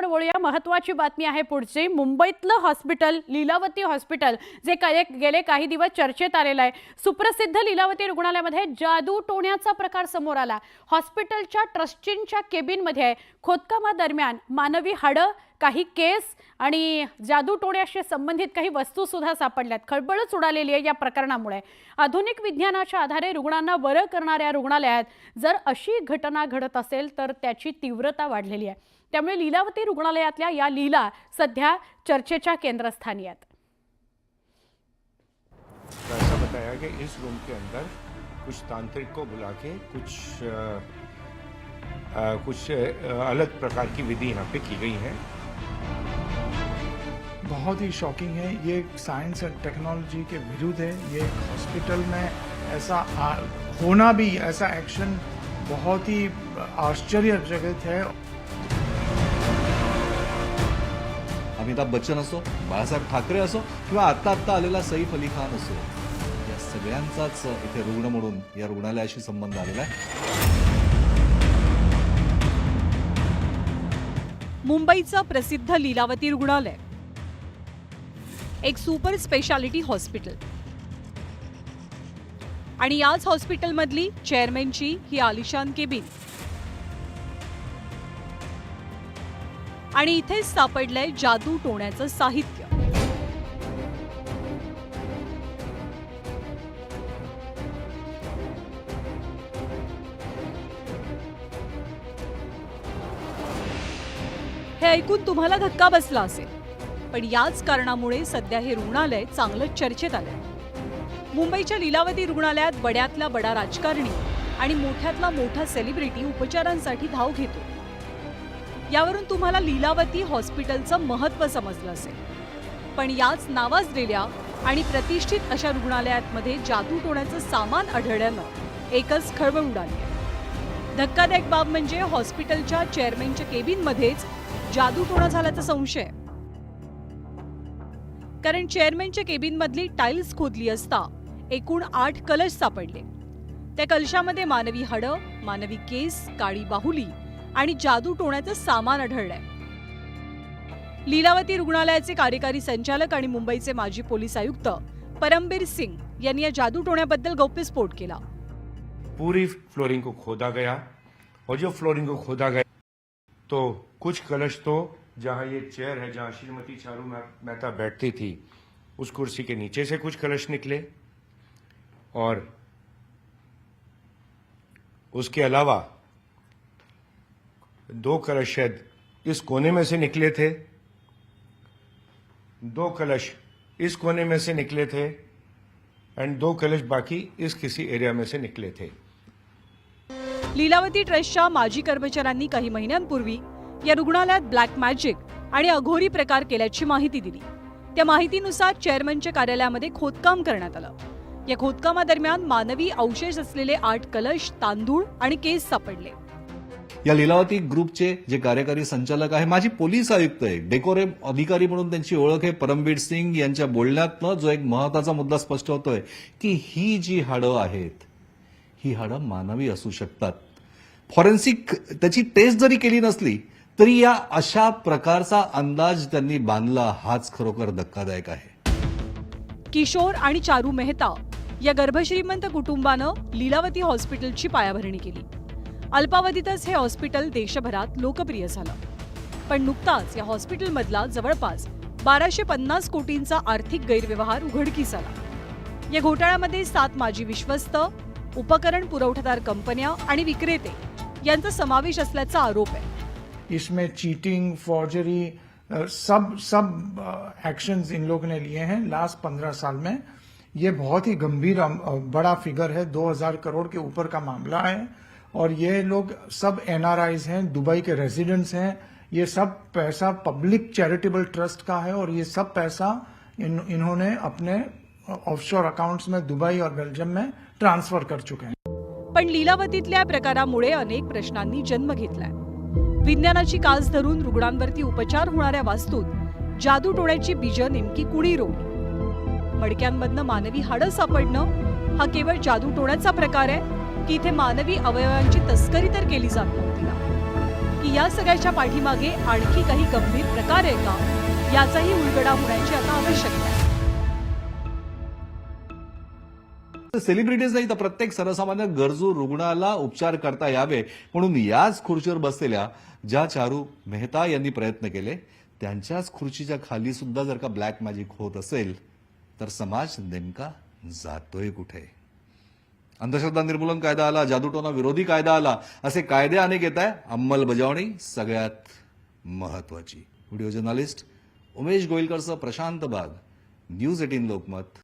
वळूया. महत्त्वाची बातमी आहे पुढची. मुंबईतलं हॉस्पिटल लीलावती हॉस्पिटल जे गेले काही दिवस चर्चेत आलेलं आहे. सुप्रसिद्ध लीलावती रुग्णालयामध्ये जादू टोण्याचा प्रकार समोर आला. हॉस्पिटलच्या ट्रस्टींच्या केबिनमध्ये खोदकामादरम्यान मानवी हाडं, काही केस आणि जादू टोण्याशी संबंधित काही वस्तू सुद्धा सापडल्यात. खळबळच उडालेली आहे या प्रकरणामुळे. आधुनिक विज्ञानाच्या आधारे रुग्णांना बरं करणाऱ्या रुग्णालयात जर अशी घटना घडत असेल तर त्याची तीव्रता वाढलेली आहे. त्यामुळे लीलावती रुग्णालयातल्या या लीला सध्या चर्चेच्या केंद्रस्थानी आहेत. ऐसा बताया कि इस रूम के अंदर कुछ तांत्रिक को बुला के कुछ अलग प्रकार की विधि यहाँ पे की गई है। बहुत ही शॉकिंग है। ये साइंस एंड टेक्नोलॉजी के विरुद्ध है। ये हॉस्पिटल में ऐसा होना भी, ऐसा एक्शन बहुत ही आश्चर्यजनक है। अमिताभ बच्चन असो, बाळासाहेब ठाकरे असो किंवा आत्ता आलेला सैफ अली खान असो, या सगळ्यांचाच इथे रुग्ण म्हणून या रुग्णालयाशी संबंध आलेला आहे। मुंबईचं प्रसिद्ध लीलावती रुग्णालय एक सुपर स्पेशालिटी हॉस्पिटल आणि याच हॉस्पिटलमधली चेअरमॅनची ही आलिशान केबिन आणि इथेच सापडलंय जादू टोण्याचं साहित्य। हे ऐकून तुम्हाला धक्का बसला असेल, पण याच कारणामुळे सध्या हे रुग्णालय चांगलं चर्चेत आलंय। मुंबईच्या लीलावती रुग्णालयात बड्यातला बडा राजकारणी आणि मोठ्यातला मोठा सेलिब्रिटी उपचारांसाठी धाव घेतो। यावरून तुम्हाला लीलावती हॉस्पिटलचं महत्त्व समजलं असेल, पण याच नावाजलेल्या आणि प्रतिष्ठित अशा रुग्णालयामध्ये जादू टोण्याचं सामान आढळल्यानं एकच खळबळ उडाली। धक्कादायक बाब म्हणजे हॉस्पिटलच्या चेअरमॅनच्या केबिनमध्येच जादू टोणा झाल्याचा संशय। कारण चेअरमॅनच्या केबिनमधली टाइल्स खोदली असता एकूण 8 कलश सापडले। त्या कलशामध्ये मानवी हाडं, मानवी केस, काळी बाहुली आणि जादू टोण्याचं सामान आढळलंय। लीलावती रुग्णालयाचे कार्यकारी संचालक आणि मुंबईचे माजी पोलीस आयुक्त परमबीर सिंग यांनी या जादू टोण्याबद्दल गौप्यस्फोट केला। पूरी फ्लोरिंग को खोदा गया और जो फ्लोरिंग को खोदा गया तो कुछ कलश तो जहां ये चेयर है, जहां श्रीमती चारू मेहता बैठती थी, उस कुर्सी के नीचे से कुछ कलश निकले और उसके अलावा 2 कलश शायद इस कोने में से निकले थे, 2 कलश इस कोने में से निकले थे एंड 2 कलश बाकी इस किसी एरिया में से निकले थे। लीलावती ट्रस्टच्या माजी कर्मचाऱ्यांनी काही महिन्यांपूर्वी या रुग्णालयात ब्लॅक मॅजिक आणि अघोरी प्रकार केल्याची माहिती दिली। त्या माहितीनुसार चेअरमनच्या कार्यालयामध्ये खोदकाम करण्यात आलं। या खोदकामादरम्यान मानवी अवशेष असलेले 8 कलश, तांदूळ आणि केस सापडले। या लीलावती ग्रुपचे जे कार्यकारी संचालक आहे, माजी पोलीस आयुक्त आहे, डेकोरेम अधिकारी म्हणून त्यांची ओळख आहे, परमबीर सिंग यांच्या बोलण्यातनं जो एक महत्त्वाचा मुद्दा स्पष्ट होतोय की ही जी हाडं आहेत ही हाडं मानवी असू शकतात। फॉरेन्सिक त्याची टेस्ट जरी केली नसली तरी या अशा प्रकारचा अंदाज त्यांनी बांधला, हाच खरोखर धक्कादायक आहे। किशोर आणि चारू मेहता या गर्भश्रीमंत कुटुंबानं लीलावती हॉस्पिटलची पायाभरणी केली। अल्पावधीतच हे हॉस्पिटल देशभरात लोकप्रिय झालं, पण नुकताच या हॉस्पिटलमधला जवळपास 1250 कोटींचा आर्थिक गैरव्यवहार उघडकीस आला। या घोटाळ्यामध्ये 7 माजी विश्वस्त, उपकरण पुरवठादार कंपन्या आणि विक्रेते यांचा समावेश असल्याचा आरोप आहे। इसमें cheating, forgery, sub actions in लोगों ने लिए हैं लास्ट 15 साल में। ये बहुत ही गंभीर बड़ा फिगर है, 2000 करोड़ के ऊपर का मामला है और ये लोग सब एनआरआईज हैं, दुबई के रेजिडेंट्स हैं। ये सब पैसा पब्लिक चैरिटेबल ट्रस्ट का है और ये सब पैसा इन्होंने अपने ऑफशोर अकाउंट्स में दुबई और बेल्जियम में ट्रांसफर कर चुके हैं। पण लीलावतीतल्या प्रकारामुळे अनेक प्रश्नांनी जन्म घेतलाय। विज्ञानाची कास धरून रुग्णांवरती उपचार होणाऱ्या वास्तूत जादू टोण्याची बीज नेमकी कुणी रोवली? मडक्यांमधनं मानवी हाडं सापडणं हा केवळ जादू टोण्याचा प्रकार आहे की इथे मानवी अवयवांची तस्करी तर केली जात नव्हती ना? की या सगळ्याच्या पाठीमागे आणखी काही गंभीर प्रकार आहे का, याचाही उलगडा होण्याची आता आवश्यकता आहे. सेलिब्रिटीज नाही तर प्रत्येक सर्वसामान्य गरजू रुग्णाला उपचार करता यावे म्हणून याच खुर्चीवर बसलेल्या ज्या चारू मेहता यांनी प्रयत्न केले, त्यांच्याच खुर्चीच्या खाली सुद्धा जर का ब्लॅक मॅजिक होत असेल तर समाज नेमका जातोय कुठे? अंधश्रद्धा निर्मूलन कायदा आला, जादूटोना विरोधी कायदा आला, असे कायदे अनेक येत आहे. अंमलबजावणी सगळ्यात महत्वाची. व्हिडिओ जर्नलिस्ट उमेश गोयलकरसह प्रशांत बाग, न्यूज 18 लोकमत,